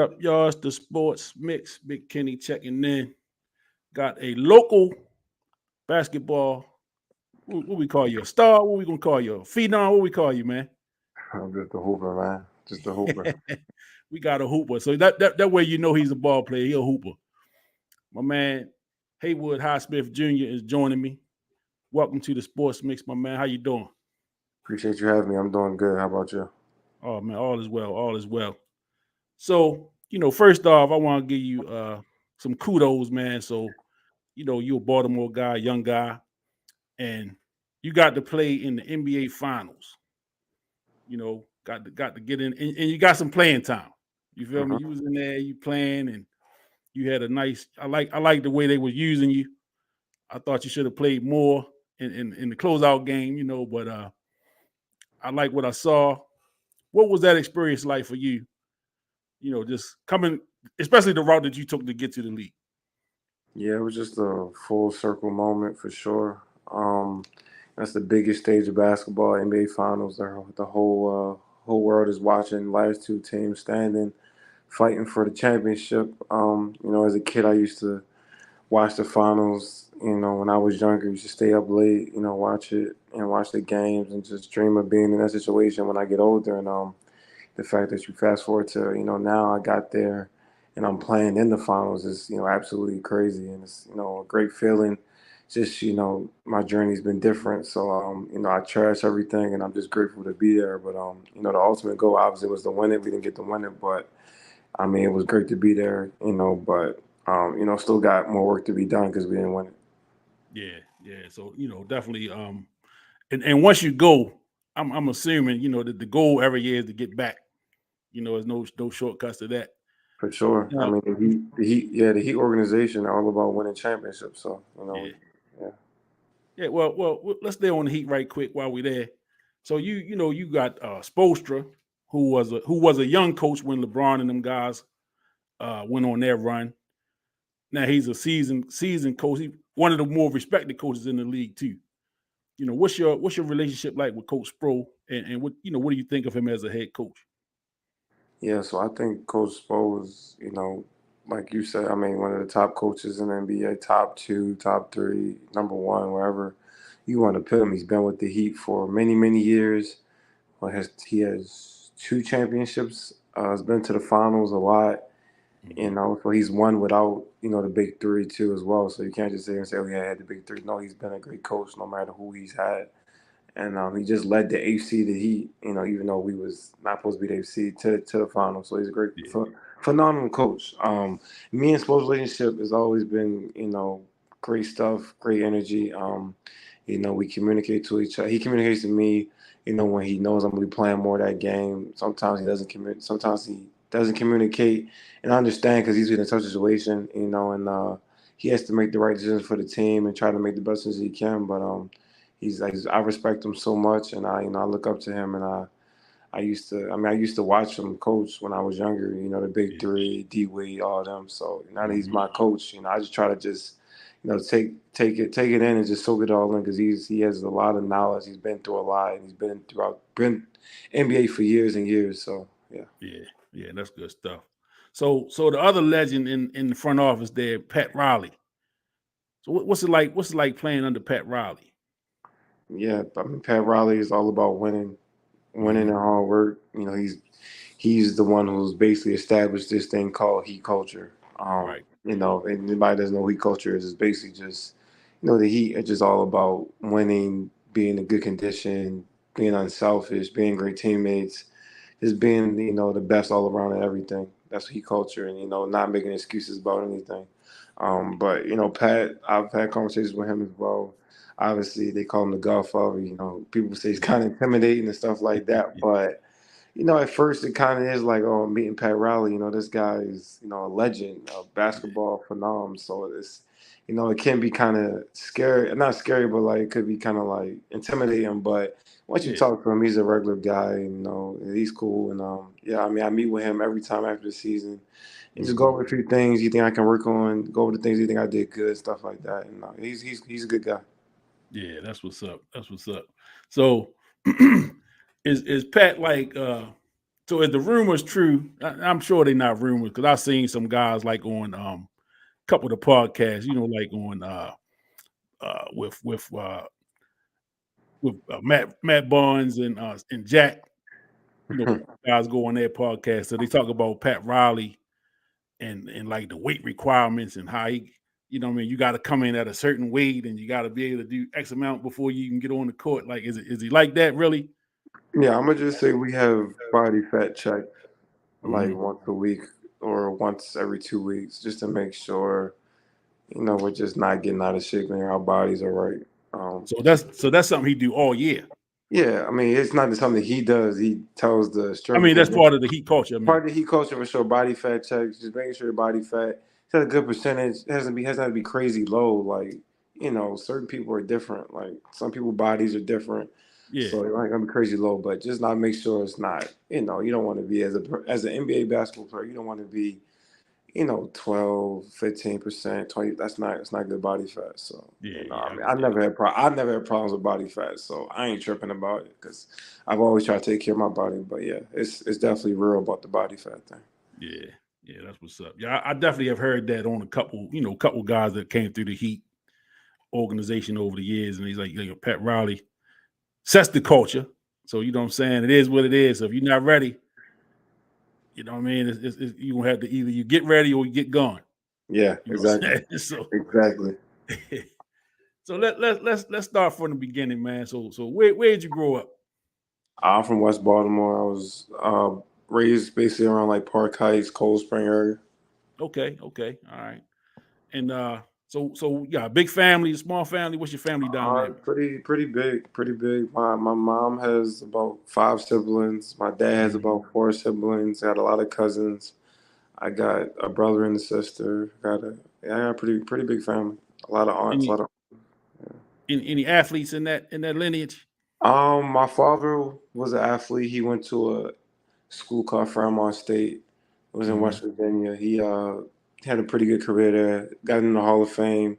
up, y'all? It's the Sports Mix. Big Kenny checking in. Got a local basketball. What we call you? A star? What we gonna call you? A phenom? What we call you, man? I'm just a hooper, man. Just a hooper. We got a hooper. So that way you know he's a ball player. He a hooper. My man Haywood Highsmith Jr. is joining me. Welcome to the Sports Mix, my man. How you doing? Appreciate you having me. I'm doing good. How about you? Oh man, all is well. All is well. So first off, I want to give you some kudos, man. So you're a Baltimore guy, young guy, and you got to play in the NBA Finals. Got to get in, and you got some playing time. You feel me? hmm You was in there, you playing, and you had a nice. I like the way they were using you. I thought you should have played more in the closeout game, but I like what I saw. What was that experience like for you? Just coming, especially the route that you took to get to the league. Yeah, it was just a full circle moment for sure. That's the biggest stage of basketball, NBA Finals. The whole world is watching. Last two teams standing, fighting for the championship. As a kid, I used to watch the finals. When I was younger, I used to stay up late. Watch it and watch the games and just dream of being in that situation when I get older. And the fact that you fast forward to now I got there and I'm playing in the finals is absolutely crazy, and it's a great feeling. Just my journey's been different, so I cherish everything, and I'm just grateful to be there. But the ultimate goal obviously was to win it. We didn't get to win it, but I mean it was great to be there. But still got more work to be done because we didn't win it. Yeah, yeah. So definitely. And once you go, I'm assuming that the goal every year is to get back. There's no shortcuts to that. For sure. I Uh, mean, the Heat organization are all about winning championships. So, yeah, yeah. yeah. Well, let's stay on the Heat right quick while we're there. So you got Spoelstra, who was a young coach when LeBron and them guys went on their run. Now he's a seasoned coach. He's one of the more respected coaches in the league too. What's your relationship like with Coach Sproul, and what do you think of him as a head coach? Yeah, so I think Coach Spo is, like you said, I mean, one of the top coaches in the NBA, top two, top three, number one, wherever you want to put him. He's been with the Heat for many, many years. He has two championships. Has been to the finals a lot. Mm-hmm. So he's won without, the big three too as well. So you can't just sit and say, oh, yeah, I had the big three. No, he's been a great coach no matter who he's had. And he just led the AFC the Heat, even though we was not supposed to be the AFC to the final. So he's a great, Yeah, phenomenal coach. Me and Spo's relationship has always been, great stuff, great energy. We communicate to each other. He communicates to me, when he knows I'm gonna be playing more of that game. Sometimes he doesn't communicate. Sometimes he doesn't communicate, and I understand because he's in a tough situation, and he has to make the right decisions for the team and try to make the best decisions he can. But he's like I respect him so much, and I look up to him, and I used to watch him coach when I was younger. The big yeah. three, D Wade, all of them. So now that he's Mm-hmm. my coach, I just try to just take it in and just soak it all in because he has a lot of knowledge. He's been through a lot, and he's been NBA for years and years. So yeah. Yeah, yeah, that's good stuff. So the other legend in the front office there, Pat Riley. So what's it like? What's it like playing under Pat Riley? Yeah, I mean, Pat Riley is all about winning, winning Mm-hmm. and hard work. He's the one who's basically established this thing called Heat culture. Right. And anybody doesn't know what Heat culture is basically just, the Heat are just all about winning, being in good condition, being unselfish, being great teammates, just being, the best all around and everything. That's Heat culture, and not making excuses about anything. But Pat, I've had conversations with him as well. Obviously, they call him the Godfather. People say he's kind of intimidating and stuff like that. But at first it kind of is like, oh, I'm meeting Pat Riley. This guy is a legend, a Yeah, basketball phenom. So it's it can be kind of scary, not scary, but like it could be kind of like intimidating. But once you yeah. talk to him, he's a regular guy. He's cool. And yeah, I mean, I meet with him every time after the season and just go Mm-hmm. over a few things you think I can work on, go over the things you think I did good, stuff like that. And he's a good guy. Yeah, that's what's up. That's what's up. So is Pat like So is the rumors true? I'm sure they're not rumors because I've seen some guys like on a couple of the podcasts, like on uh with with uh Matt Barnes and Jack, guys go on their podcast. So they talk about Pat Riley and like the weight requirements and how he, what I mean, you got to come in at a certain weight and you got to be able to do X amount before you can get on the court. Like, is he like that really? Yeah, I'm gonna just say we have body fat checks like Mhm. once a week or once every 2 weeks, just to make sure we're just not getting out of shape and our bodies are right. So that's something he do all year. Yeah, I mean it's not something he does. He tells the I strength and mean, that's conditioning. part of the Heat culture. I mean, Part of the heat culture for sure. Body fat checks, just making sure your body fat has a good percentage. It has not to be crazy low. Like certain people are different. Like some people bodies are different, yeah, so you're not gonna be crazy low. But just not make sure it's not. You don't want to be as an NBA basketball player. You don't want to be 12, 15%, 20. That's not good body fat. So, yeah. I mean, I've never had problems with body fat. So I ain't tripping about it because I've always tried to take care of my body. But yeah, it's definitely real about the body fat thing. Yeah, yeah, that's what's up. Yeah, I definitely have heard that on a couple guys that came through the Heat organization over the years, and he's like, Pat Riley sets the culture. So you know what I'm saying? It is what it is. So if you're not ready, you know what I mean? You gonna have to either you get ready or you get gone. Yeah, You know what exactly, I'm saying? So exactly. so let's start from the beginning, man. So where did you grow up? I'm from West Baltimore. I was raised basically around like Park Heights, Cold Spring area. Okay, okay, all right. And so yeah, big family, small family. What's your family dynamic? Pretty big, pretty big. My mom has about 5 siblings. My dad has Mhm. about 4 siblings. Got a lot of cousins. I got a brother and a sister. I got a pretty big family. A lot of aunts. A Any lot of. any athletes in that lineage? My father was an athlete. He went to a school called Fairmont State. It was in Hmm. West Virginia. He had a pretty good career there. Got in the Hall of Fame.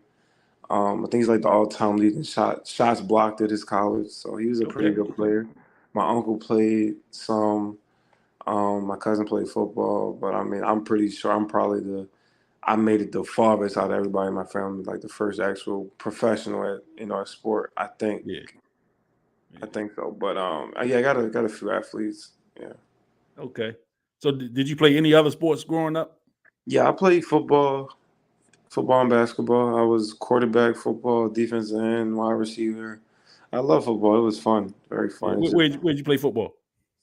I think he's like the all-time lead in shots blocked at his college. So he was a pretty Okay, good okay. player. My uncle played some. My cousin played football, but I mean, I'm pretty sure I made it the farthest out of everybody in my family, like the first actual professional at our sport. Yeah, I yeah. think so. But yeah, I got a few athletes. Yeah, Okay. So did you play any other sports growing up? yeah. I played football and basketball. I was quarterback, football, defensive end, wide receiver. I love football. It was fun, very Yeah. fun. Where'd you play football?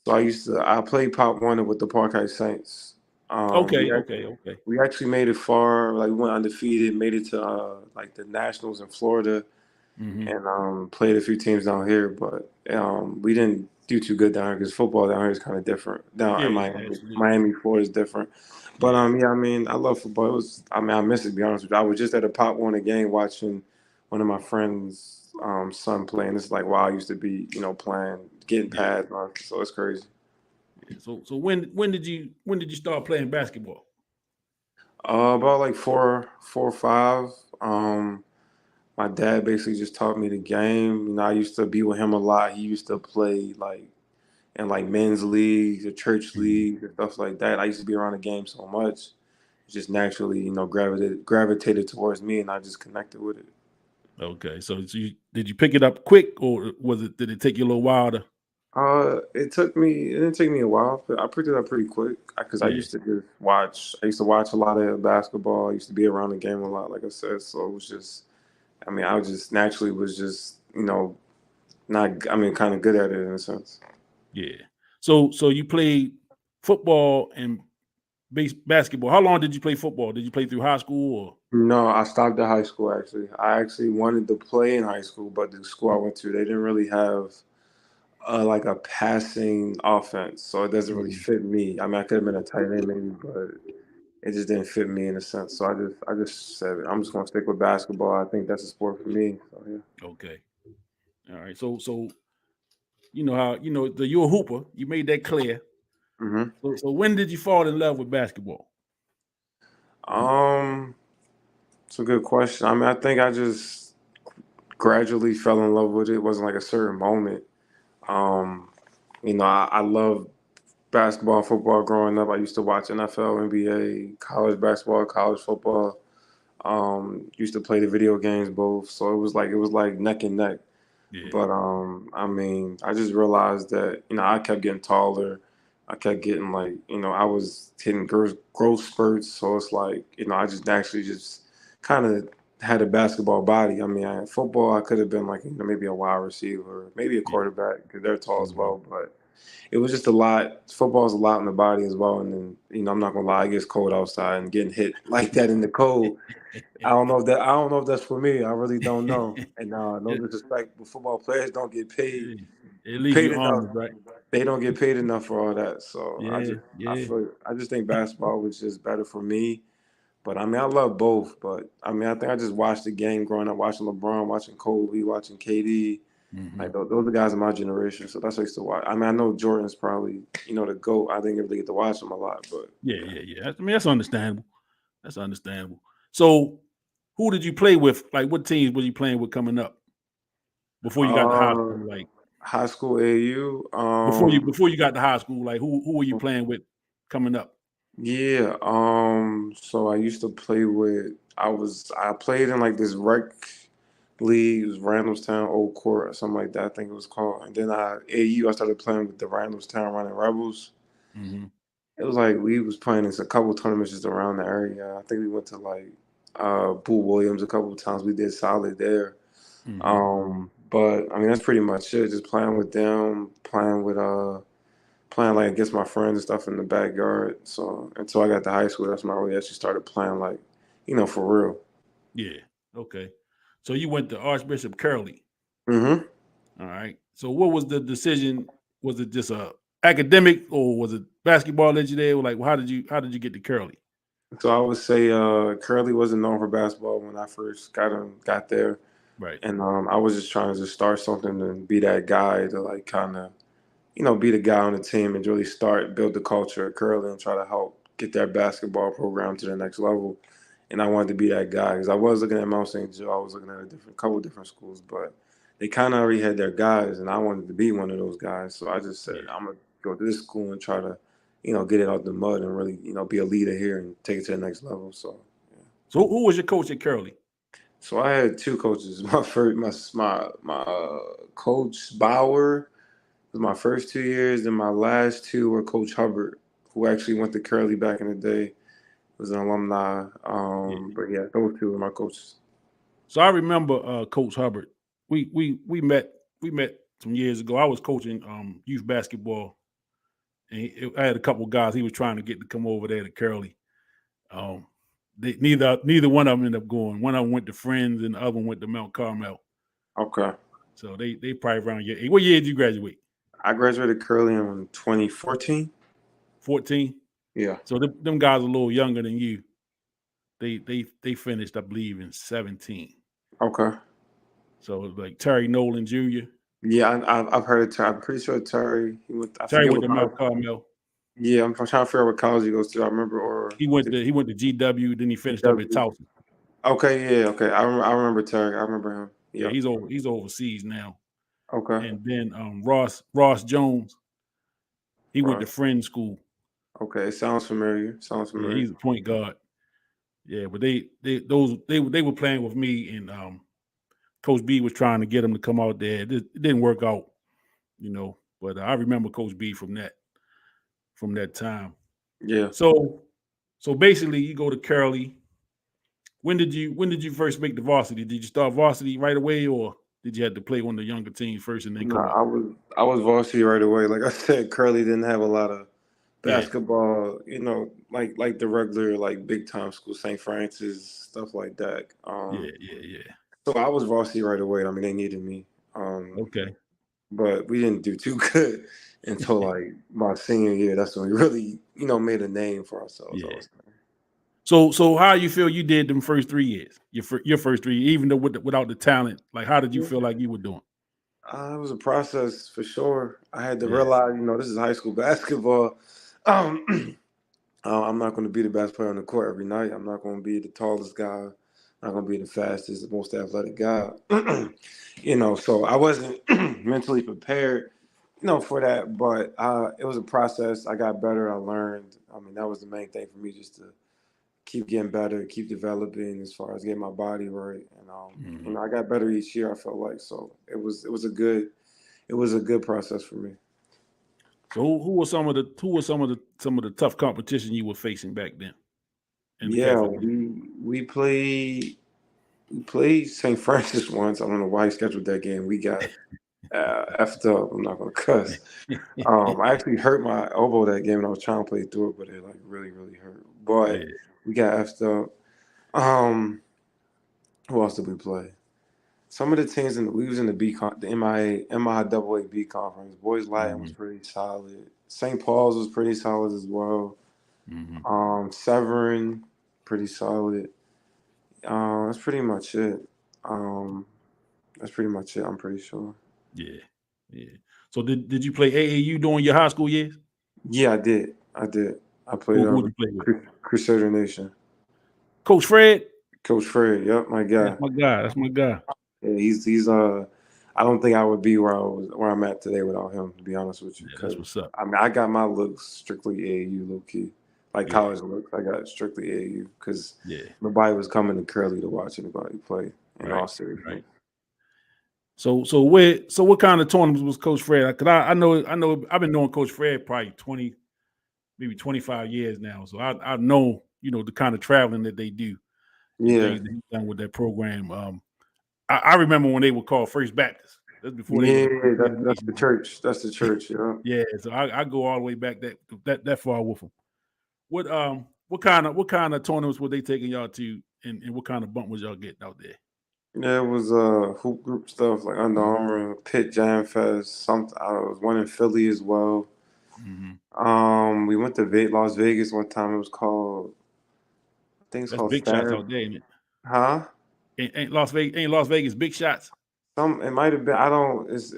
So I played Pop Warner with the Park Heights Saints. Um, we Okay, act- okay, okay. we actually made it far. Like we went undefeated, made it to like the Nationals in Florida, Hmm. and played a few teams down here. But we didn't do too good down here because football down here is kind of different. Down Yeah, in yeah, Miami, absolutely. Florida is different. But Yeah, yeah, I mean, I love football. I miss it. To be honest with you, I was just at a Pop Warner game watching one of my friends' son playing. It's like wow, I used to be playing, getting yeah, pads, so it's crazy. yeah. So when did you start playing basketball? About like four or five. Um, my dad basically just taught me the game. I used to be with him a lot. He used to play like in like men's leagues or church Mhm. leagues and stuff like that. I used to be around the game so much, just naturally, gravitated towards me, and I just connected with it. Okay, so did you pick it up quick, or did it take you a little while to? It didn't take me a while, but I picked it up pretty quick because I Yeah, used to just watch. I used to watch a lot of basketball. I used to be around the game a lot, like I said. So it was just, I mean, I was just naturally was just, not, I mean, kind of good at it in a sense. yeah. So you played football and basketball. How long did you play football? Did you play through high school or? No, I stopped at high school actually. I actually wanted to play in high school, but the school I went to, they didn't really have like a passing offense, so it doesn't really Mhm. fit me. I mean, I could have been a tight end maybe, but it just didn't fit me in a sense. So I just said I'm just gonna stick with basketball. I think that's a sport for me. So yeah. Okay, all right. So you know how you're a hooper. You made that clear. hmm So when did you fall in love with basketball? Um, it's a good question. I mean, I think I just gradually fell in love with it. It wasn't like a certain moment. Um, I love basketball, football growing up. I used to watch NFL, NBA, college basketball, college football. Used to play the video games both, so it was like neck and neck. Yeah. But I mean, I just realized that I kept getting taller. I kept getting like I was hitting growth spurts, so it's like I just naturally just kind of had a basketball body. I mean, football I could have been like maybe a wide receiver, maybe a Yeah. quarterback because they're tall as Mhm. well, but. It was just a lot. Football is a lot in the body as well, and then I'm not gonna lie, it gets cold outside, and getting hit like that in the cold. I don't know if that's for me. I really don't know. And no It, disrespect, but football players don't get paid it leaves paid your enough. arms, right? They don't get paid enough for all that. So I Yeah, just I yeah. feel I just think basketball was just better for me. But I mean I love both. But I mean I think I just watched the game growing up, watching LeBron, watching Kobe, watching KD. Hmm. Like those are the guys in my generation. So that's what I used to watch. I mean I know Jordan's probably the GOAT. I didn't really get to watch him a lot, but Yeah, yeah, yeah. I mean, that's understandable. That's understandable. So, who did you play with? Like, what teams were you playing with coming up before you got to high uh, school? Like, high school AU. before you got to high school, like who were you playing with coming up? Yeah, so I used to play with I played in like this rec league, it was Randallstown Old Court or something like that, I think it was called. And then I started playing with the Randallstown Running Rebels. Hmm. It was like we was playing in a couple tournaments just around the area. I think we went to like Boo Williams a couple of times. We did solid there. Hmm. But I mean that's pretty much it. Just playing with them, playing like against my friends and stuff in the backyard. So until I got to high school, that's when I really actually started playing like, for real. Yeah. Okay. So you went to Archbishop Curley. hmm All right. So what was the decision? Was it just a academic or was it basketball that you there? Like, how did you get to Curley? So I would say Curly wasn't known for basketball when I first got there, Right. and I was just trying to just start something and be that guy to like kind of be the guy on the team and really build the culture at Curly and try to help get their basketball program to the next level. And I wanted to be that guy because I was looking at Mount St. Joe, I was looking at couple different schools, but they kind of already had their guys, and I wanted to be one of those guys. So I just said Yeah. I'm gonna go to this school and try to, get it out the mud and really, be a leader here and take it to the next level. So. Yeah. So who was your coach at Curley? So I had two coaches. My first, my coach Bauer was my first 2 years, and my last two were Coach Hubbard, who actually went to Curly back in the day. Was an alumni. Yeah. But yeah, those two were my coaches. So I remember Coach Hubbard. We met some years ago. I was coaching youth basketball, and I had a couple guys he was trying to get to come over there to Curly. Um, neither one of them ended up going. One of them went to Friends, and the other one went to Mount Carmel. Okay. So they probably around your age. What year did you graduate? I graduated Curly in 2014. 14. Yeah. So them guys are a little younger than you. They finished, I believe, in 17. Okay. So like Terry Nolan Jr. Yeah, I've heard of Terry. I'm pretty sure Terry. He went. I Terry forget went what to college. Mount Carmel. Yeah, I'm trying to figure out what college he goes to. I remember, or He went to GW. Then he finished up at GW. Towson. Okay, yeah, okay. I remember Terry. I remember him. Yeah, Yeah. he's overseas now. Okay. And then Ross Jones, he went to Right. Friend School. Okay. Sounds familiar. Sounds Yeah, familiar. he's a point guard. Yeah, but they were playing with me, and Coach B was trying to get him to come out there. It didn't work out, you know. But I remember Coach B from that time. Yeah. So basically, you go to Curly. When did you first make the varsity? Did you start varsity right away, or did you have to play one of the younger teams first and then No, come up? I was varsity right away. Like I said, Curly didn't have a lot of Yeah, basketball, like the regular like big time school, St. Francis, stuff like that. yeah, yeah, yeah. So I was varsity right away. I mean, they needed me. Um, Okay. but we didn't do too good until like my senior year. That's when we really, made a name for ourselves. I Yeah. was So how you feel you did them first 3 years? Your first 3 years, even though without the talent, like how did you feel like you were doing? It was a process for sure. I had to Yeah, realize, this is high school basketball. Um, I'm not going to be the best player on the court every night. I'm not going to be the tallest guy. I'm not going to be the fastest, the most athletic guy. So I wasn't mentally prepared, for that, but it was a process. I got better. I learned. I mean, that was the main thing for me, just to keep getting better, keep developing as far as getting my body right, and Mhm. I got better each year. I felt like so it was a good process for me. So who were some of the tough competition you were facing back then in the Yeah, Catholic League? we played St. Francis once. I don't know why he scheduled that game. We got effed up. I'm not gonna cuss. I actually hurt my elbow that game, and I was trying to play through it, but it like really, really hurt. But Yeah. we got effed up. Um, who else did we play? Some of the teams we was in the MIAA B conference. Boys Latin was Mhm. pretty solid. St. Paul's was pretty solid as well. Mhm. Severn, pretty solid. That's pretty much it. Um, that's pretty much it. I'm pretty sure. Yeah. Yeah. So did you play AAU during your high school years? Yeah, I did. I played Who would you play with? Crusader Nation. Coach Fred? Coach Fred. Yep, my That's guy. my guy. That's my guy. Yeah, he's. I don't think I would be where I'm at today without him. To be honest with you, Yeah, that's because what's up. I mean I got my looks strictly AAU low key, like Yeah. college looks. I got strictly AAU because Yeah. nobody was coming to Curly to watch anybody play. In Right. all seriousness, Right. So what kind of tournaments was Coach Fred? Because I know I've been knowing Coach Fred probably 20, maybe 25 years now. So I know, the kind of traveling that they do and yeah, things that he's done with that program. I remember when they were called First Baptist. That's before they was yeah. a Crusader That's the Nation. church. That's the church. Yeah. Yeah, so I go all the way back that far with them. What kind of tournaments were they taking y'all to, and what kind of bump was y'all getting out there? Yeah, it was hoop group stuff like Under Armour, Pitt Jam Fest. I was one in Philly as well. Hmm. We went to Las Vegas one time. It was called, I think it's That's called big shots Fab. out there, ain't it? Huh? Ain't Las Vegas big shots? It might have been. I don't. It's.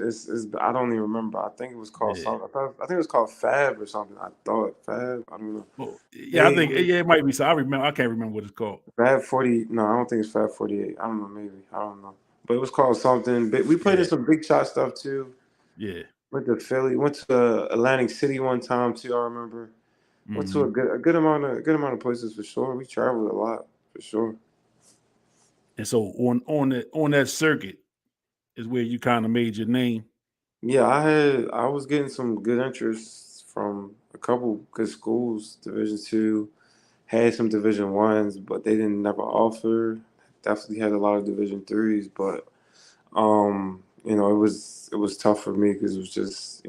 I don't even remember. I think it was called Yeah. something. I think it was called Fab or something. I thought Fab. I don't know. Well, yeah, I They think it might be. So I remember. I can't remember what it's called. Fab 40. No, I don't think it's Fab 48. I don't know. Maybe I don't know. But it was called something. But we played in Yeah, some big shot stuff too. yeah. Went to Philly. Went to Atlantic City one time too. I remember. Went to Hmm. a good amount of places for sure. We traveled a lot for sure. And so on that circuit is where you kind of made your name. Yeah, I was getting some good interest from a couple good schools, Division 2. Had some Division 1s, but they didn't never offer. Definitely had a lot of Division 3s, but it was tough for me because it was just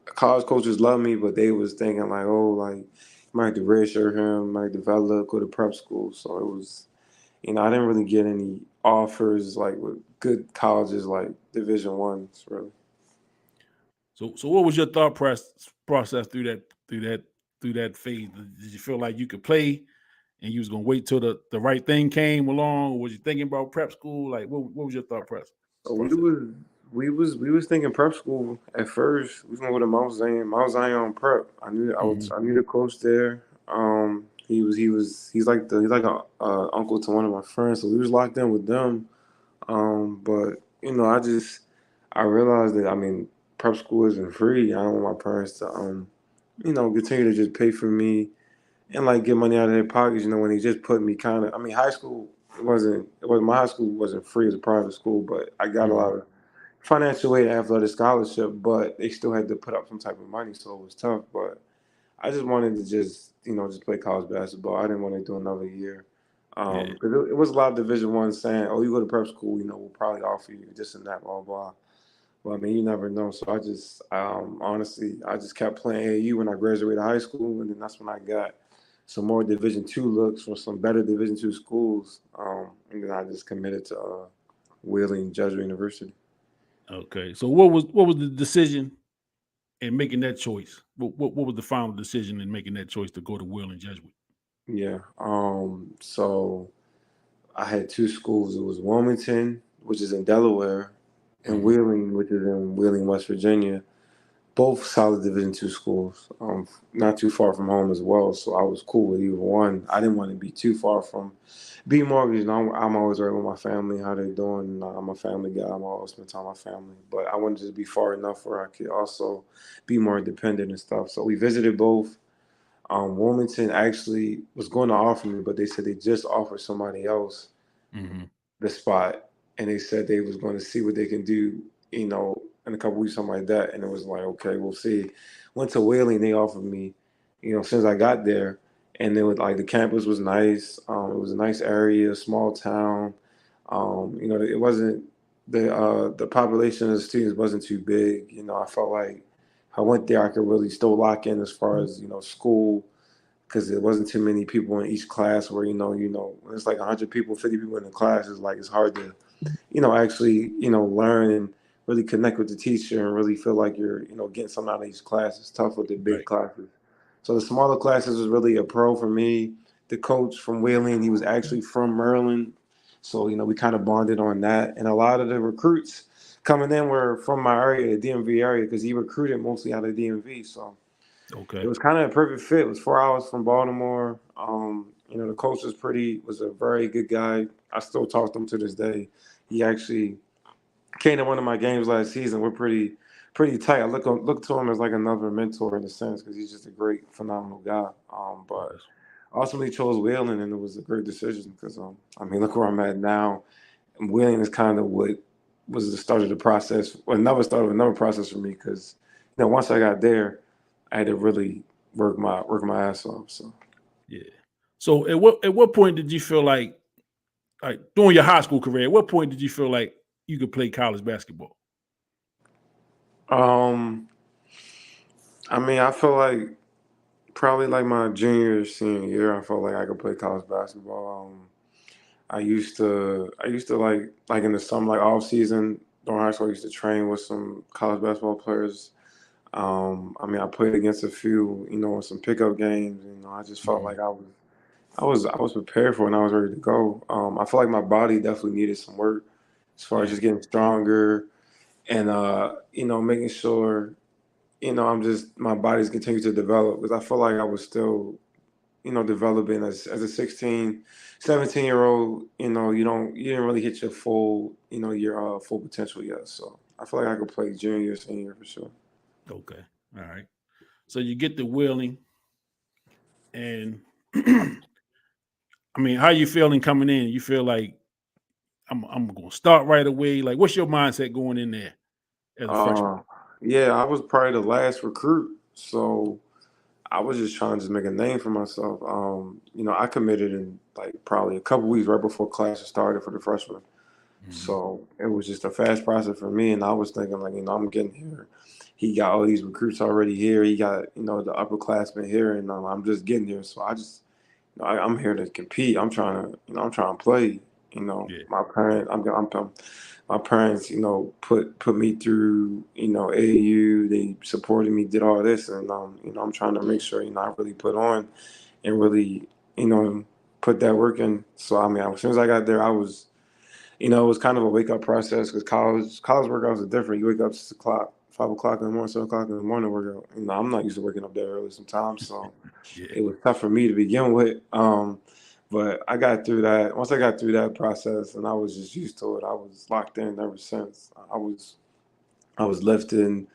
college coaches love me, but they was thinking like, oh, like you might have to redshirt him, might develop, go to prep school. So it was, I didn't really get any offers like with good colleges like Division 1s, really. So what was your thought process through that phase? Did you feel like you could play and you was gonna wait till the right thing came along, or was you thinking about prep school? Like what was your thought So we process? was we was thinking prep school at first. We was gonna go to Mount Zion prep. Hmm. I knew the coach there. He's like a uncle to one of my friends, so we was locked in with them. But I realized that, I mean, prep school isn't free. I don't want my parents to continue to just pay for me and like get money out of their pockets. When they just put me kind of. I mean, high school my high school wasn't free as a private school, but I got a Hmm. lot of financial aid after the scholarship. But they still had to put up some type of money, so it was tough. But I just wanted to just play college basketball. I didn't want to do another year. Yeah, Because it was a lot of Division 1 saying, "Oh, you go to prep school, we'll probably offer you this and that, blah blah." Well, I mean, you never know. So honestly, I just kept playing AAU when I graduated high school, and then that's when I got some more Division 2 looks from some better Division 2 schools, and then I just committed to Wheeling Jesuit University. okay. So what was the decision in making that choice? What was the final decision in making that choice to go to Will and Jesuit? Yeah. So I had two schools. It was Wilmington, which is in Delaware, and Hmm. Wheeling, which is in Wheeling, West Virginia. both solid Division II schools, not too far from home as well. So I was cool with either one. I didn't want to be too far from B Mortgage. You know, I'm always right with my family, how they doing. I'm a family guy. I'm always spend time with my family. But I wanted to be far enough where I could also be more independent and stuff. So we visited both. Wilmington actually was going to offer me, but they said they just offered somebody else Mm-hmm. the spot, and they said they was going to see what they can do, in a couple weeks, something like that. And it was like, okay, we'll see. Went to Whaley, and they offered me, since I got there, and it was like the campus was nice. It was a nice area, small town. It wasn't the population of the students wasn't too big. I felt like if I went there, I could really still lock in as far as school because there wasn't too many people in each class where when it's like 100 people, 50 people in the class, it's hard to actually learn and really connect with the teacher and really feel like you're getting something out of each class. It's tough with the big Right. classes. So the smaller classes was really a pro for me. The coach from Wheeling, he was actually from Maryland, so we kind of bonded on that. And a lot of the recruits coming in were from my area, the DMV area, because he recruited mostly out of DMV. So it Okay. was kind of a perfect fit. It was 4 hours from Baltimore. The coach was a very good guy. I still talk to him to this day. He actually came to one of my games last season. We're pretty tight. I look to him as like another mentor in a sense because he's just a great, phenomenal guy. But Yes. ultimately chose Wheeling, and it was a great decision because look where I'm at now. And Wheeling is kind of what was the start of the process, or another start of another process for me because once I got there, I had to really work my ass off. So. Yeah. So at what point did you feel like during your high school career, at what point did you feel like you could play college basketball? Um, I feel like probably like my junior, senior year, I felt like I could play college basketball. I used to like in the summer, like off season during high school, I used to train with some college basketball players. I played against a few, in some pickup games. I just felt Mhm. like I was prepared for it and I was ready to go. I feel like my body definitely needed some work as far as Yeah. just getting stronger and making sure I'm just my body's continued to develop because I feel like I was still developing as a 16, 17-year old. You didn't really hit your full potential yet. So I feel like I could play junior, senior for sure. Okay. All right. So you get the Wheeling, and how you feeling coming in? You feel like I'm gonna start right away. Like, what's your mindset going in there as a freshman? Uh, yeah, I was probably the last recruit, so I was just trying to just make a name for myself. I committed in like probably a couple weeks right before classes started for the freshmen. Mhm. So it was just a fast process for me, and I was thinking like, I'm getting here. He got all these recruits already here. He got the upperclassmen here, and I'm just getting here. So I just, I'm here to compete. I'm trying to play. Yeah. My parents, my parents, put me through, AAU. They supported me, did all this, and I'm trying to make sure, I really put on and really, you know, put that work in. So as soon as I got there, I was it was kind of a wake up process because college workouts are different. You wake up 6 o'clock, 5 o'clock in the morning, 7 o'clock in the morning workout. I'm not used to waking up that early sometimes, so Yeah. it was tough for me to begin with. But I got through that. Once I got through that process, and I was just used to it, I was locked in ever since. I was lifting,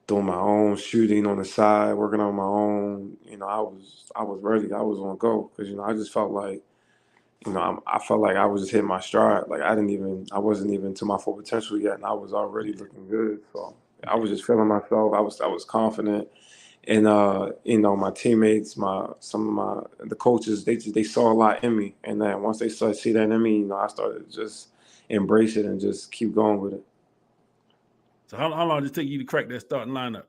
doing my own shooting on the side, working on my own. I was ready. I was on go because I just felt like I felt like I was just hitting my stride. Like I wasn't even to my full potential yet, and I was already Yeah. looking good. So I Yeah. was just feeling myself. I was confident, and my teammates, some of the coaches, they saw a lot in me, and then once they started see that in me, I started to just embrace it and just keep going with it. So how long did it take you to crack that starting lineup?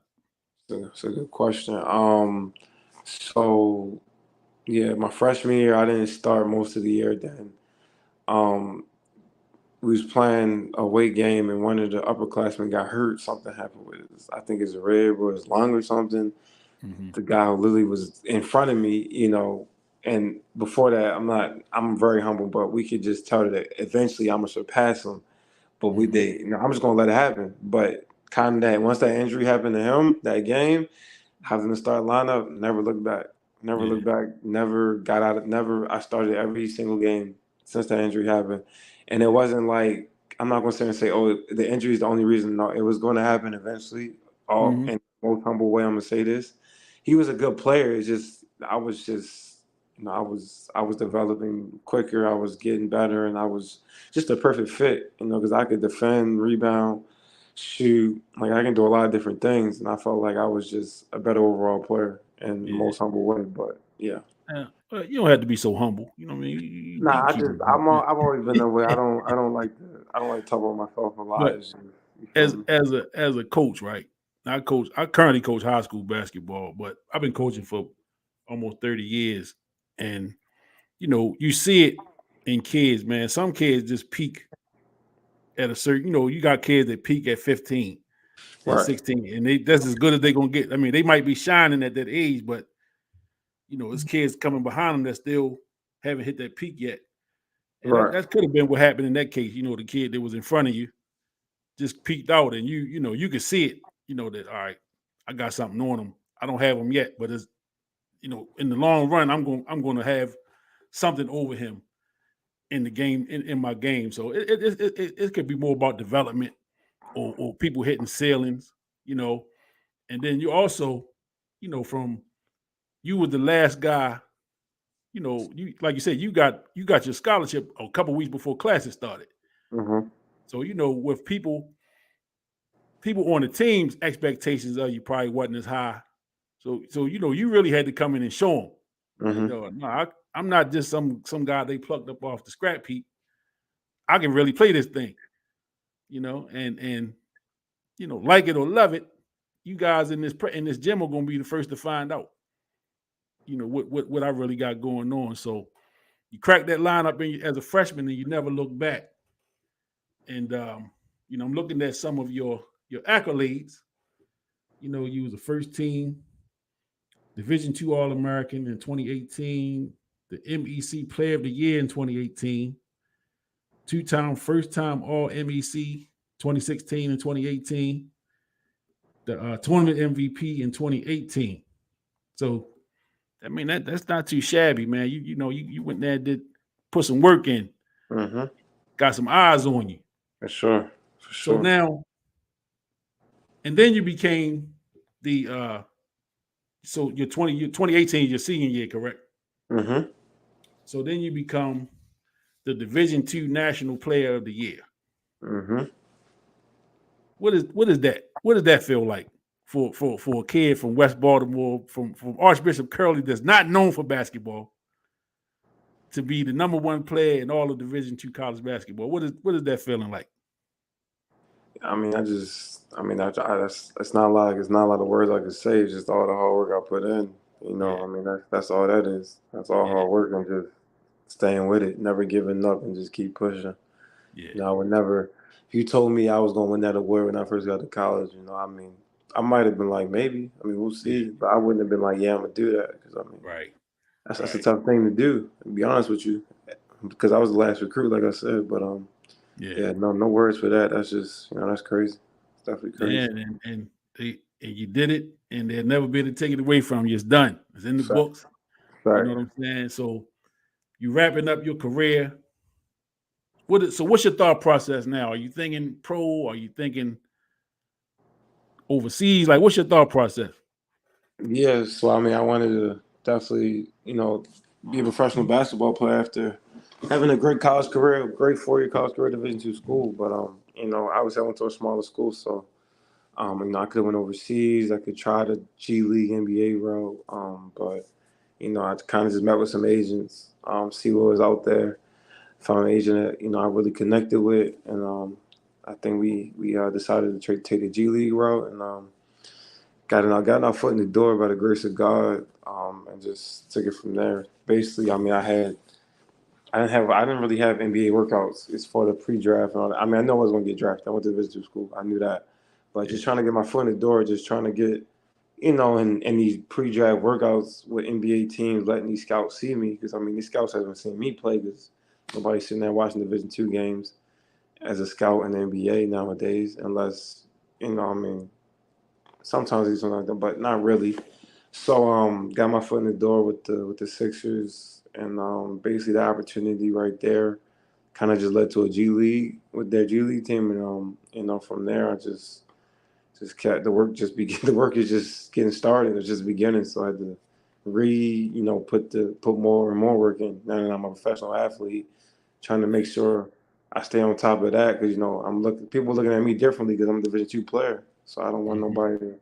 So it's a good question. So yeah, my freshman year, I didn't start most of the year. Then um, we was playing a weight game and one of the upperclassmen got hurt. Something happened with his, I think his rib or his lung or something. Mhm. The guy who literally was in front of me, and before that, I'm very humble, but we could just tell that eventually I'm gonna surpass him. But Mhm. I'm just gonna let it happen. But kind of that once that injury happened to him, that game, having to start lineup, never looked back. Never Yeah. looked back. Never got out of. Never. I started every single game since that injury happened, and it wasn't like I'm not going to sit and say, "Oh, the injury is the only reason." No, it was going to happen eventually. All Mm-hmm. in the most humble way, I'm gonna say this: he was a good player. It's just I was just. I was developing quicker. I was getting better, and I was just a perfect fit. Because I could defend, rebound, shoot. Like I can do a lot of different things, and I felt like I was just a better overall player in the Yeah. most humble way. But yeah, Well, you don't have to be so humble. You know what I mean? You nah, can keep it I've always been that way. I don't like to talk about myself a lot. but It's just, you feel as me? as a coach, right? I currently coach high school basketball, but I've been coaching for almost 30 years. And you see it in kids, man. Some kids just peak at a certain, you got kids that peak at 15 and Right, 16, and that's as good as they're gonna get. I mean, they might be shining at that age, but it's kids coming behind them that still haven't hit that peak yet. And that, right, that could have been what happened in that case. The kid that was in front of you just peaked out, and you could see it. That all right, I got something on him. I don't have him yet, but it's in the long run, I'm going to have something over him in the game in my game. So it could be more about development or people hitting ceilings, you know. And then you also, from you were the last guy. You like you said, you got your scholarship a couple weeks before classes started. mhm, So with people on the team's expectations of you probably wasn't as high. So you really had to come in and show them. Like, mhm. no, I'm not just some guy they plucked up off the scrap heap. I can really play this thing, and like it or love it, you guys in this gym are going to be the first to find out, what I really got going on. So you crack that lineup as a freshman, and you never look back. And I'm looking at some of your accolades. You was a first team Division II All American in 2018, the MEC Player of the Year in 2018, two-time first-time All MEC 2016 and 2018, the tournament MVP in 2018. So I mean that's not too shabby, man. You went there and did put some work in, Mhm. got some eyes on you. For sure, for So sure. now, and then you became the so your 2018 your senior year, correct? Mhm, So then you become the Division II National Player of the Year. mhm. What is that? What does that feel like for a kid from West Baltimore, from Archbishop Curley that's not known for basketball, to be the number one player in all of Division II college basketball? What is that feeling like? That's not like it's not a lot of words I could say. It's just all the hard work I put in. Yeah, That's all that is. That's all yeah, hard work and just staying with it, never giving up, and just keep pushing. yeah, I would never. If you told me I was going to win that award when I first got to college, I might have been like maybe. We'll yeah. see, but I wouldn't have been like, yeah, I'm gonna do that because Right, that's a right. tough thing to do. To be honest with you, because I was the last recruit, like I said, but Yeah, yeah, no words for that. That's just that's crazy. It's definitely yeah. crazy. And you did it, and they'll never be able to take it away from you. It's done. It's in the Fact, books. You know fact. what I'm saying? So you wrapping up your career. What's your thought process now? Are you thinking pro? Are you thinking overseas? Like, what's your thought process? Yeah, so I wanted to definitely, be a professional basketball player after having a great college career, great 4-year college career, Division II school. But I went to a smaller school, so I could have went overseas. I could try the G League NBA route, but I kind of just met with some agents, see what was out there. Found an agent that I really connected with, and I think we decided to take the G League route, and got our foot in the door by the grace of God, and just took it from there. Basically, I didn't really have NBA workouts. It's for the pre-draft and all that. I know I was going to get drafted. I went to visitor school. I knew that, but just Yeah, trying to get my foot in the door, just trying to get in these pre-draft workouts with NBA teams, letting these scouts see me because these scouts haven't seen me play because nobody's sitting there watching Division II games as a scout in the NBA nowadays, unless I mean, sometimes he's something like that, but not really. So got my foot in the door with the Sixers, and basically the opportunity right there kind of just led to a G League with their G League team, and from there I just kept the work just begin the work is just getting started. It's just beginning, so I had to put more and more work in. Now that I'm a professional athlete, trying to make sure I stay on top of that because I'm looking people looking at me differently because I'm a Division II player. So I don't want Hmm. nobody to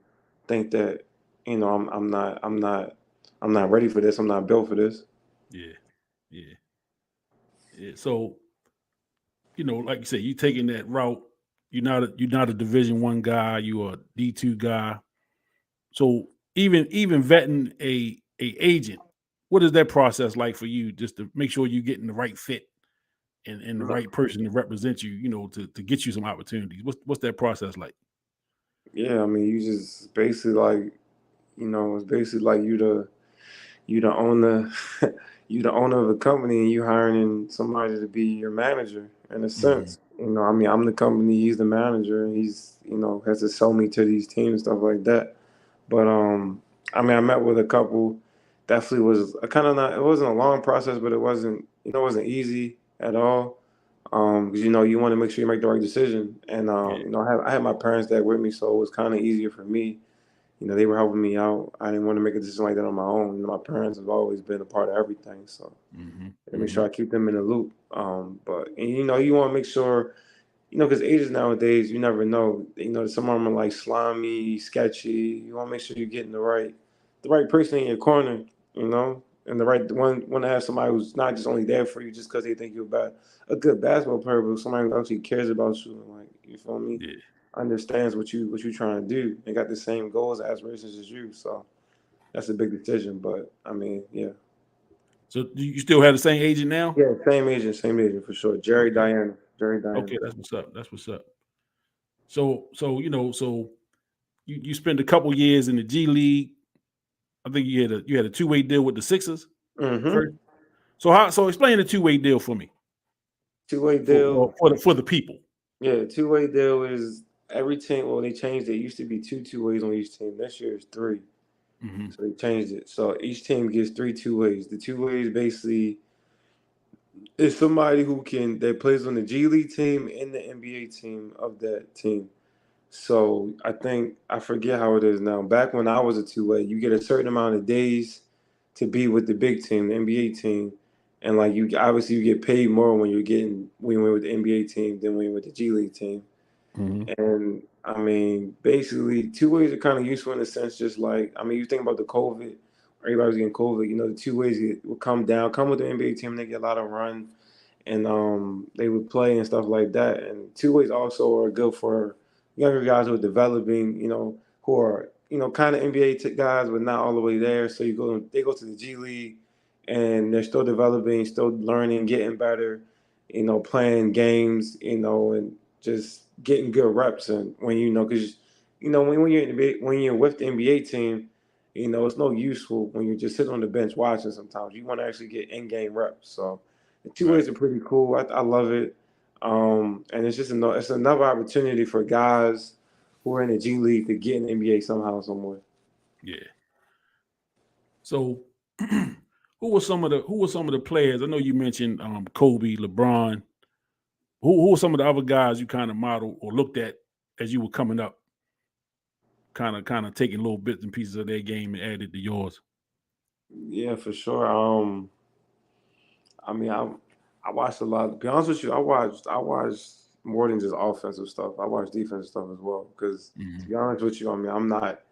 think that I'm not ready for this. I'm not built for this. Yeah, yeah, yeah. So like you said, you taking that route. You're not a Division I guy. You are a D2 guy. So even vetting a agent, what is that process like for you? Just to make sure you're getting the right fit and the right person to represent you. To get you some opportunities. What's that process like? Yeah, I mean, you just basically like, it's basically like you the owner, you the owner of a company, and you hiring somebody to be your manager in a Hmm. sense. I mean, I'm the company, he's the manager, and he's has to sell me to these teams, stuff like that. But I mean, I met with a couple. Definitely was a kind of not. It wasn't a long process, but it wasn't easy at all. Because you want to make sure you make the right decision, and Yeah. I had my parents there with me, so it was kind of easier for me. They were helping me out. I didn't want to make a decision like that on my own. My parents have always been a part of everything, so Hmm. I make sure I keep them in the loop. But and, you want to make sure, because agents nowadays, you never know. Some of them are like slimy, sketchy. You want to make sure you're getting the right person in your corner. And the right one. Want to have somebody who's not just only there for you just because they think you're a good basketball player, but somebody who actually cares about you. And, like, you feel me? Yeah. Understands what you trying to do and got the same goals, aspirations as you. So that's a big decision. But I mean, yeah. So do you still have the same agent now? Yeah, same agent for sure. Okay. Jerry Diana. Okay, that's what's up. That's what's up. So you spent a couple years in the G League. I think you had a two-way deal with the Sixers first. Mm-hmm. So explain the two-way deal for me Two-way for deal. well, for the people. Yeah, two-way deal is every team. Well, they changed it. It used to be two ways on each team. This year is three. Hmm. So they changed it. So each team gets three two ways. The two ways basically is somebody that plays on the G League team and the NBA team of that team. So I forget how it is now. Back when I was a two-way, you get a certain amount of days to be with the big team, the NBA team, and like you get paid more when you're with the NBA team than when you're with the G League team. Hmm. And I mean, basically, two ways are kind of useful in a sense. Just like I mean, you think about the COVID, everybody was getting COVID. The two ways will come with the NBA team, they get a lot of run and they would play and stuff like that. And two ways also are good for younger guys who are developing, who are kind of NBA guys, but not all the way there. So they go to the G League, and they're still developing, still learning, getting better, playing games, and just getting good reps. And because when you're when you're with the NBA team. It's no useful when you're just sitting on the bench watching sometimes. You want to actually get in-game reps. So the two Right. ways are pretty cool. I love it. And it's another opportunity for guys who are in the G League to get in the NBA somehow, somewhere. Yeah. So who were some of the players? I know you mentioned Kobe, LeBron. Who were some of the other guys you kind of modeled or looked at as you were coming up, kind of taking little bits and pieces of their game and added to yours? Yeah, for sure. I mean, I watched a lot. To be honest with you, I watched more than just offensive stuff. I watched defensive stuff as well. Because to Hmm. be honest with you, I mean, I'm not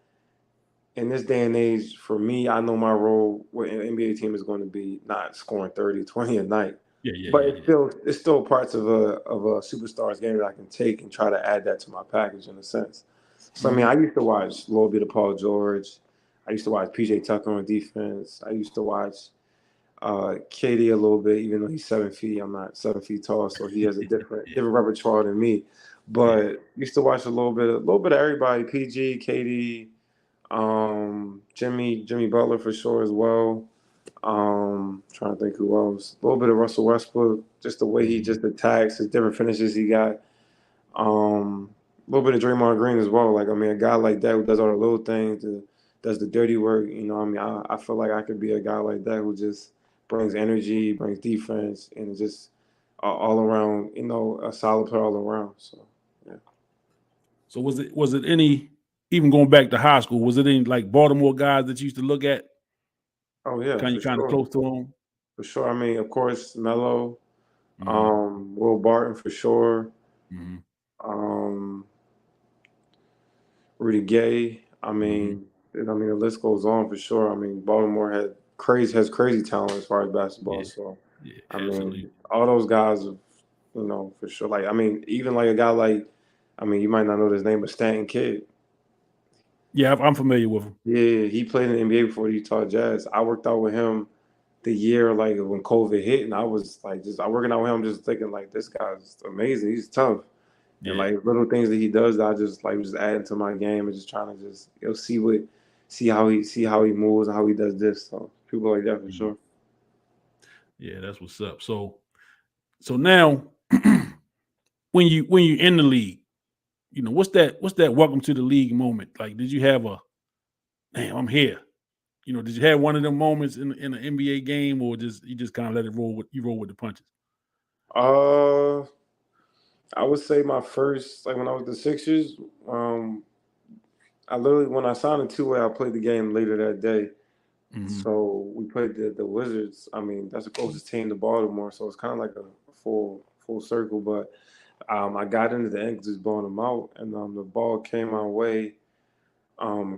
in this day and age. For me, I know my role with an NBA team is going to be not scoring 30, 20 a night, Yeah, yeah, but yeah, yeah. it's still parts of a superstar's game that I can take and try to add that to my package in a sense. So I mean, Hmm. I used to watch a little bit of Paul George. I used to watch PJ Tucker on defense. I used to watch KD a little bit, even though he's 7 feet. I'm not 7 feet tall, so he has a Yeah, different repertoire than me. yeah. But used to watch a little bit of everybody. PG, KD, Jimmy Butler for sure as well. Trying to think who else. A little bit of Russell Westbrook, just the way he Hmm. just attacks, his different finishes he got. Um, little bit of Draymond Green as well. Like, I mean, a guy like that who does all the little things, does the dirty work. You know, I mean, I feel like I could be a guy like that who just brings energy, brings defense, and just all around. You know, a solid player all around. So, yeah. So was it any, even going back to high school, was it any like Baltimore guys that you used to look at? Oh yeah, Kind for of kind of sure, close to them? for sure. I mean, of course, Melo, Mm-hmm. Will Barton for sure. Mm-hmm. Um, Rudy Gay. Mm-hmm. I mean, the list goes on for sure. I mean, Baltimore has crazy talent as far as basketball. Yeah, So, yeah, I absolutely. mean, all those guys, you know, for sure. Like, I mean, even like a guy like, I mean, you might not know his name, but Stanton Kidd. Yeah, I'm familiar with them. Yeah, he played in the NBA before the Utah Jazz. I worked out with him the year like when COVID hit, and I was like, just I working out with him, just thinking like, this guy's amazing. He's tough. And Yeah. like little things that he does, that I just like just adding to my game and just trying to just see how he moves and how he does this. So people like that for Mhm. sure. Yeah, that's what's up. So now when you in the league, what's that welcome to the league moment? Like, did you have a, damn, I'm here? Did you have one of them moments in an NBA game, or just you just kind of let it roll with the punches? Uh, I would say my first like when I was the Sixers. Um, I literally when I signed a two-way, I played the game later that day. Mm-hmm. So we played the Wizards. I mean, that's the closest team to Baltimore, so it's kind of like a full circle. But I got into the end just blowing them out, and the ball came my way.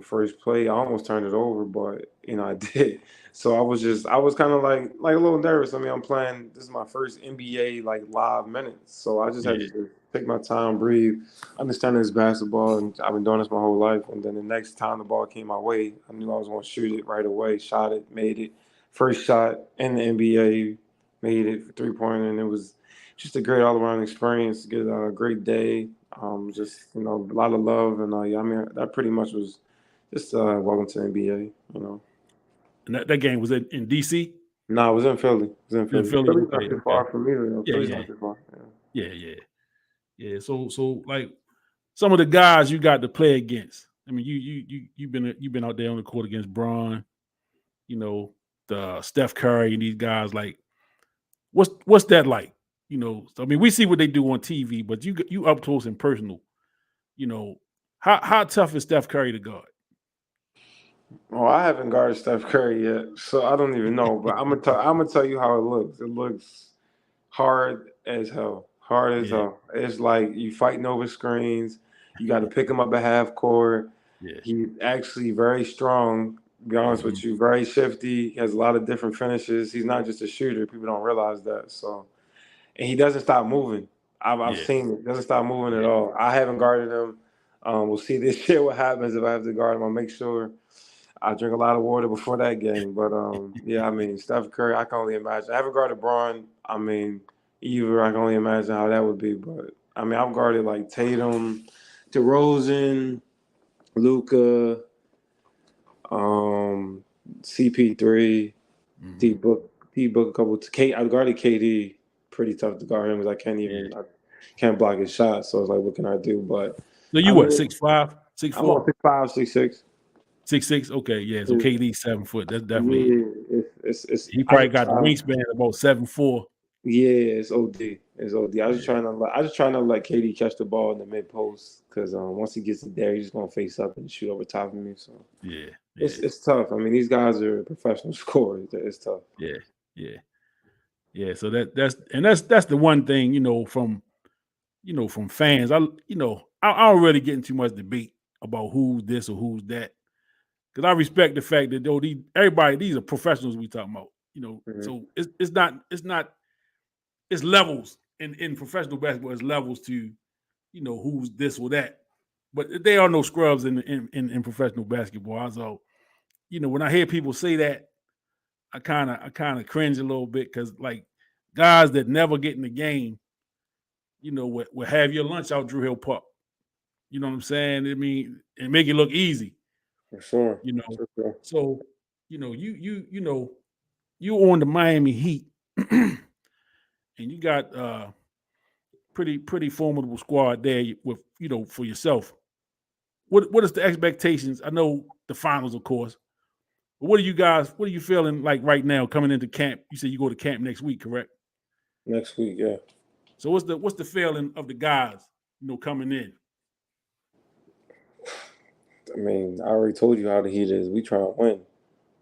First play, I almost turned it over, but you know I did. So I was kind of like a little nervous. I mean, I'm playing. This is my first NBA like live minutes, so I just had Yeah, to just take my time, breathe, understand this basketball, and I've been doing this my whole life. And then the next time the ball came my way, I knew I was going to shoot it right away. Shot it, made it. First shot in the NBA, made it for 3-pointer, and it was just a great all around experience. Get a great day. Just a lot of love, and yeah, I mean that pretty much was just welcome to NBA. You know, and that game was in DC, no, it was in Philly. It was in in Philly. Philly. Philly's not Okay, too okay. far from me. You know, Yeah, Philly's yeah, not too far. Yeah. yeah, yeah, yeah. So like some of the guys you got to play against. I mean, you've been out there on the court against Braun, the Steph Curry and these guys. Like, what's that like? I mean, we see what they do on TV, but you up close and personal. You know, how tough is Steph Curry to guard? Well, I haven't guarded Steph Curry yet, so I don't even know. But I'm gonna tell you how it looks. It looks hard as hell. Hard as Yeah, hell. It's like you fighting over screens. You got to pick him up at half court. yeah. He's actually very strong. To be honest Hmm. with you, very shifty. He has a lot of different finishes. He's not just a shooter. People don't realize that. So, and he doesn't stop moving. I've Yeah, seen it. He doesn't stop moving at yeah, all. I haven't guarded him. We'll see this year what happens if I have to guard him. I'll make sure I drink a lot of water before that game. But yeah, I mean, Steph Curry, I can only imagine. I haven't guarded Braun. I mean, either I can only imagine how that would be. But I mean, I've guarded like Tatum, DeRozan, Luca, um, CP3, D hmm, Book, D Book, a couple. I've guarded KD. Pretty tough to guard him because yeah. I can't block his shot. So it's like, what can I do? But So I you what, mean, 6'5", six I'm on four, 6'5", 6'6". 6'6"? Okay, yeah. So KD 7 foot. That's definitely, Yeah, it's he I probably just got the try. wingspan about 7'4". Yeah, it's OD. It's OD. Yeah, I was just trying to let KD catch the ball in the mid post because once he gets it there, he's just gonna face up and shoot over top of me. So yeah, yeah, it's tough. I mean, these guys are professional scorers. It's tough. yeah, yeah, yeah. So that's the one thing, from fans. I don't really get into much debate about who's this or who's that, because I respect the fact that these are professionals we talking about. Hmm. So it's not it's levels in professional basketball. It's levels to who's this or that, but there are no scrubs in professional basketball. So when I hear people say that, I kind of cringe a little bit, because like guys that never get in the game, will have your lunch out Drew Hill Park. You know what I'm saying? I mean, and make it look easy. For sure. You know, For sure. so you on the Miami Heat, and you got pretty formidable squad there with for yourself, what is the expectations? I know the finals, of course. But what are you feeling like right now coming into camp? You said you go to camp next week, correct? Next week, yeah. So what's the feeling of the guys, coming in? I mean, I already told you how the Heat is. We trying to win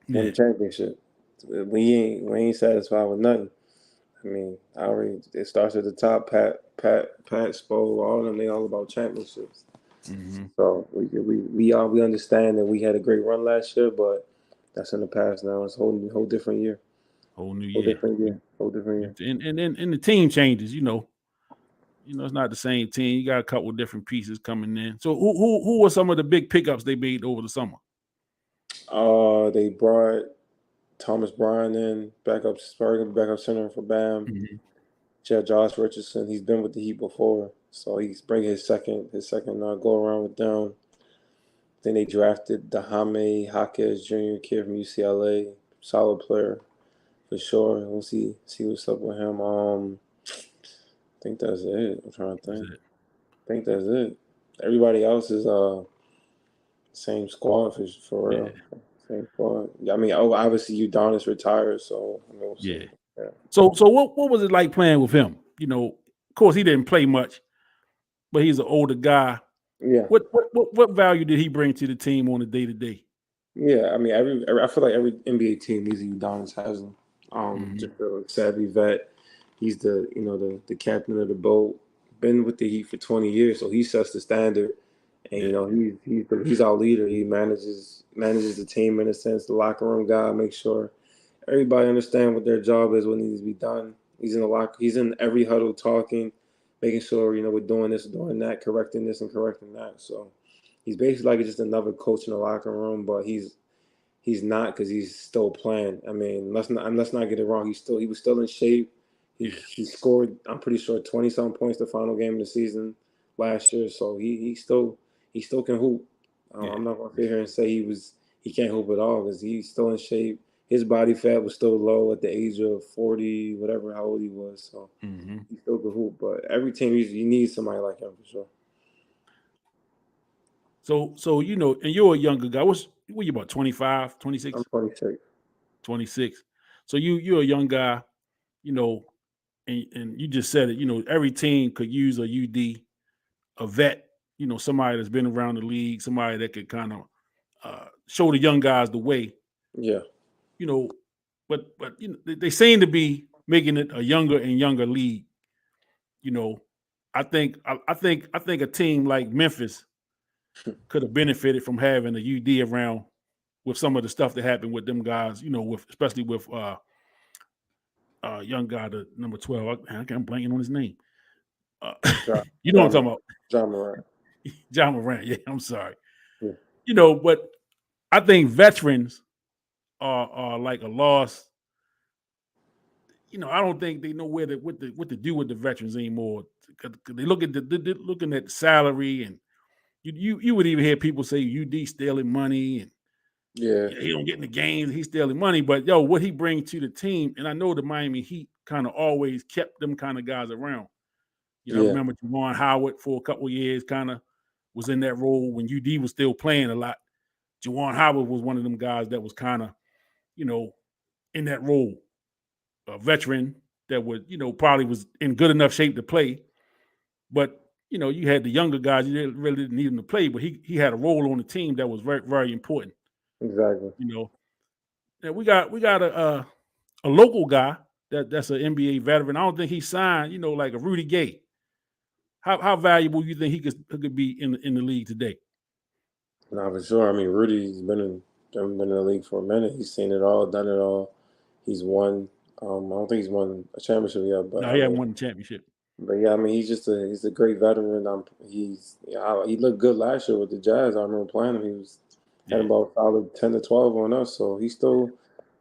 Yeah. the championship. We ain't satisfied with nothing. I mean, it starts at the top. Pat, Spo, all of them. They all about championships. Mm-hmm. So we understand that we had a great run last year, but that's in the past now. It's a whole different year. Whole new Whole year. different year. Whole different year. And the team changes, it's not the same team. You got a couple of different pieces coming in. So who were some of the big pickups they made over the summer? They brought Thomas Bryant in, backup center for Bam. Mm-hmm. Josh Richardson. He's been with the Heat before, so he's bringing his second go around with them. Then they drafted Dahame Jaquez Jr. kid from UCLA, solid player for sure. We'll see what's up with him. I think that's it. I'm trying to think. I think that's it. Everybody else is same squad for real. Yeah. Same squad. I mean, obviously Udonis retired, so I mean, we'll see. Yeah. Yeah. So what was it like playing with him? Of course he didn't play much, but he's an older guy. Yeah. What value did he bring to the team on a day-to-day? Yeah, I mean, I feel like every NBA team needs a Udonis Haslam. Just a savvy vet. He's the captain of the boat. Been with the Heat for 20 years, so he sets the standard. And he's our leader. He manages the team in a sense, the locker room guy. Make sure everybody understand what their job is, what needs to be done. He's in the locker. He's in every huddle talking, making sure we're doing this, doing that, correcting this and correcting that. So he's basically like just another coach in the locker room, but he's not because he's still playing. I mean, let's not get it wrong. He was still in shape. He scored, I'm pretty sure, 20-something points the final game of the season last year. So he still can hoop. I'm not gonna sit here and say he can't hoop at all because he's still in shape. His body fat was still low at the age of 40, whatever how old he was. So he still can hoop. But every team you need somebody like him for sure. So and you're a younger guy. What you about 25, 26? I'm 26. 26. So you're a young guy, you know, and you just said it, every team could use a UD, a vet, somebody that's been around the league, somebody that could kind of show the young guys the way, Yeah. you know, but they seem to be making it a younger and younger league. You know, I think a team like Memphis could have benefited from having a UD around with some of the stuff that happened with them guys, with especially with young guy, the number 12. I'm blanking on his name. John, You know what I'm John, talking about? John Morant. John Morant. Yeah, I'm sorry. Yeah. But I think veterans are like a loss. I don't think they know what to do with the veterans anymore. 'Cause they look at they're looking at the salary, and you would even hear people say UD stealing money, and Yeah. he don't get in the games, he's stealing money. But what he brings to the team, and I know the Miami Heat kind of always kept them kind of guys around. I Yeah. remember Juwan Howard for a couple of years kind of was in that role when UD was still playing a lot. Juwan Howard was one of them guys that was kind of, in that role, a veteran that would, probably was in good enough shape to play. But, you had the younger guys, you really didn't need him to play, but he had a role on the team that was very, very important. Exactly. And we got a local guy that's an NBA veteran. I don't think he signed, like a Rudy Gay. How valuable you think he could be in the league today? Nah, for sure. I mean, Rudy's been in the league for a minute. He's seen it all, done it all. He's won. I don't think he's won a championship yet, but No, I he hasn't mean, won the championship. but yeah, I mean, he's a great veteran. He looked good last year with the Jazz. I remember playing him. Had Yeah. about solid 10 to 12 on us, so he still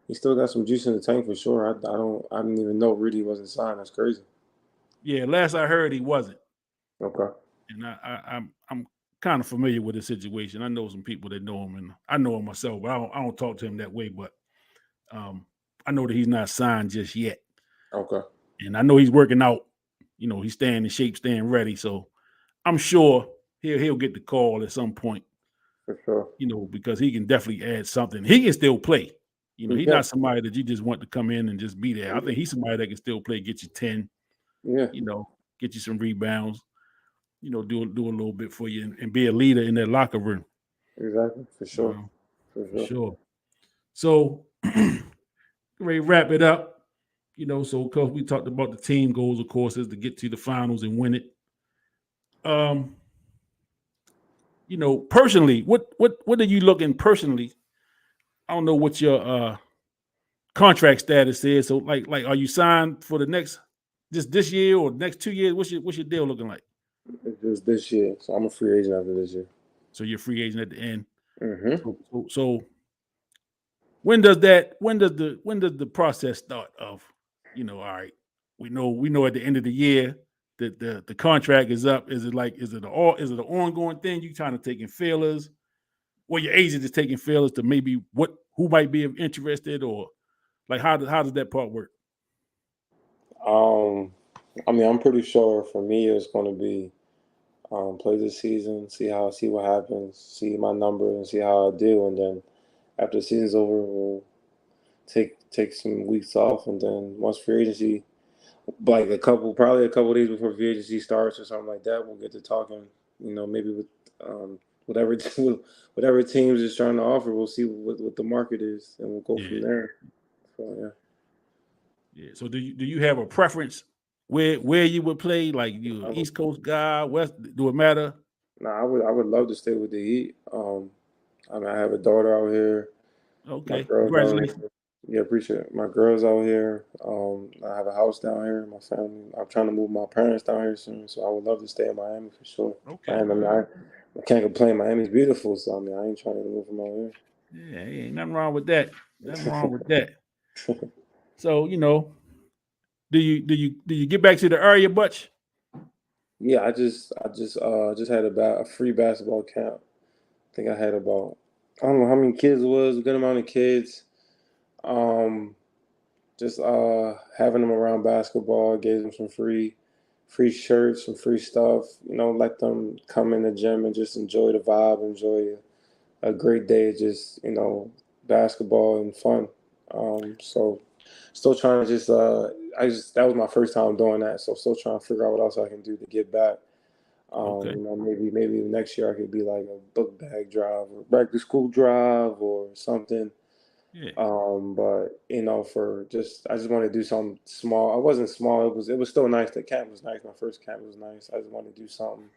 got some juice in the tank for sure. I didn't even know Rudy wasn't signed. That's crazy. Yeah, last I heard he wasn't. Okay. And I'm kind of familiar with the situation. I know some people that know him, and I know him myself, but I don't talk to him that way. But I know that he's not signed just yet, Okay. and I know he's working out. He's staying in shape, staying ready. So I'm sure he'll get the call at some point. For sure. Because he can definitely add something. He can still play. He He's can. not somebody that you just want to come in and just be there. I think he's somebody that can still play, get you 10, Yeah. Get you some rebounds, do a little bit for you and be a leader in that locker room. Exactly. For sure. For sure. So, ready to wrap it up. So because we talked about the team goals, of course, is to get to the finals and win it. Personally, what are you looking personally? I don't know what your contract status is. So like are you signed for the next this year or next 2 years? What's your deal looking like? It's just this year, so I'm a free agent after this year. So you're a free agent at the end. Mm-hmm. So when does the process start of, all right, we know at the end of the year that the contract is up. Is it an ongoing thing? You kind of taking feelers? Well, your agent is taking feelers to maybe who might be interested, or like how does that part work? I mean, I'm pretty sure for me it's going to be play this season, see what happens, see my number, and see how I do, and then after the season's over, we'll take some weeks off, and then once free agency, like probably a couple days before free agency starts or something like that, we'll get to talking. Maybe with whatever whatever teams is trying to offer, we'll see what the market is, and we'll go from there. So yeah. Yeah. So do you have a preference where you would play? Like you East Coast guy, West? Do it matter? Nah, I would love to stay with the Heat. I mean, I have a daughter out here. My Okay. girl's out Congratulations. here. Yeah, appreciate it. My girl's out here. I have a house down here. My family. I'm trying to move my parents down here soon, so I would love to stay in Miami for sure. Okay. And I can't complain. Miami's beautiful, so I mean, I ain't trying to move from out here. Yeah, ain't nothing wrong with that. Nothing wrong with that. So do you get back to the area much? Yeah, I just had a free basketball camp. I think I had about, I don't know how many kids it was, a good amount of kids. Um, just having them around basketball, gave them some free shirts, some free stuff. Let them come in the gym and just enjoy the vibe, enjoy a great day, of just basketball and fun. So still trying to that was my first time doing that, so still trying to figure out what else I can do to give back. Okay. Maybe next year I could be like a book bag drive or back to school drive or something. Yeah. But I just want to do something small. I wasn't small. It was still nice. The camp was nice. My first camp was nice. I just want to do something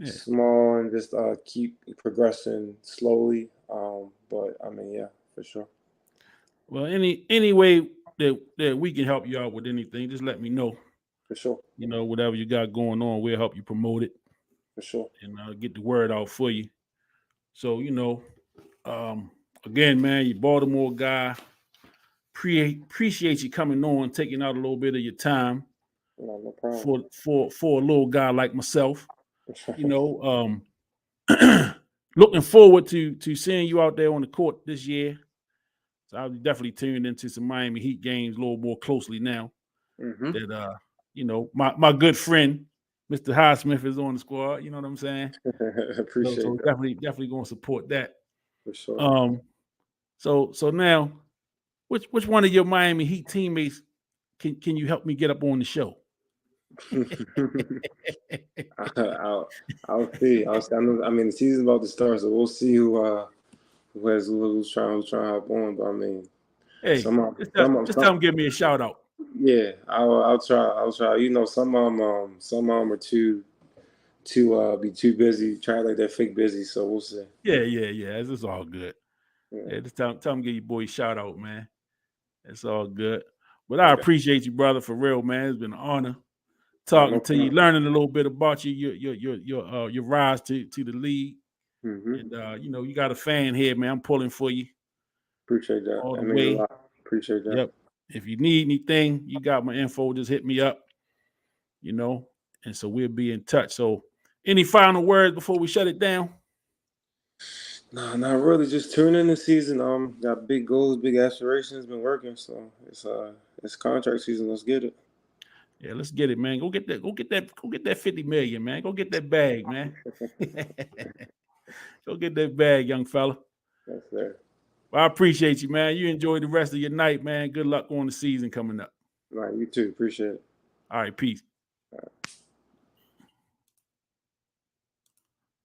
small and just keep progressing slowly. But I mean, yeah, for sure. Well, any way that we can help you out with anything, just let me know. For sure. Whatever you got going on, we'll help you promote it For sure. and get the word out for you. So, again, man, you Baltimore guy. Appreciate you coming on, taking out a little bit of your time No problem. for a little guy like myself. Looking forward to seeing you out there on the court this year. So I'll be definitely tuned into some Miami Heat games a little more closely now. Mm-hmm. That my good friend, Mr. Highsmith, is on the squad. You know what I'm saying? Appreciate So that. definitely going to support that. For sure. So now, which one of your Miami Heat teammates can you help me get up on the show? I'll see. I mean, the season's about to start, so we'll see who's trying to hop on. But I mean, Hey, just tell them give me a shout out. Yeah, I'll try. Some of them are too busy, try like they're fake busy. So we'll see. Yeah. It's all good. Yeah, just tell them give your boy a shout out, man. It's all good. But I appreciate you, brother, for real, man. It's been an honor talking to you, learning a little bit about you, your rise to the league. Mm-hmm. And you got a fan here, man. I'm pulling for you. Appreciate that. All the That means way. a lot. Appreciate that. Yep. If you need anything, you got my info. Just hit me up. And so we'll be in touch. So, any final words before we shut it down? No, not really. Just tune in the season. Got big goals, big aspirations. Been working, so it's contract season. Let's get it. Yeah, let's get it, man. Go get that. Go get that 50 million, man. Go get that bag, man. Go get that bag, young fella. Yes, sir. Well, I appreciate you, man. You enjoy the rest of your night, man. Good luck on the season coming up. All right, you too. Appreciate it. All right, peace.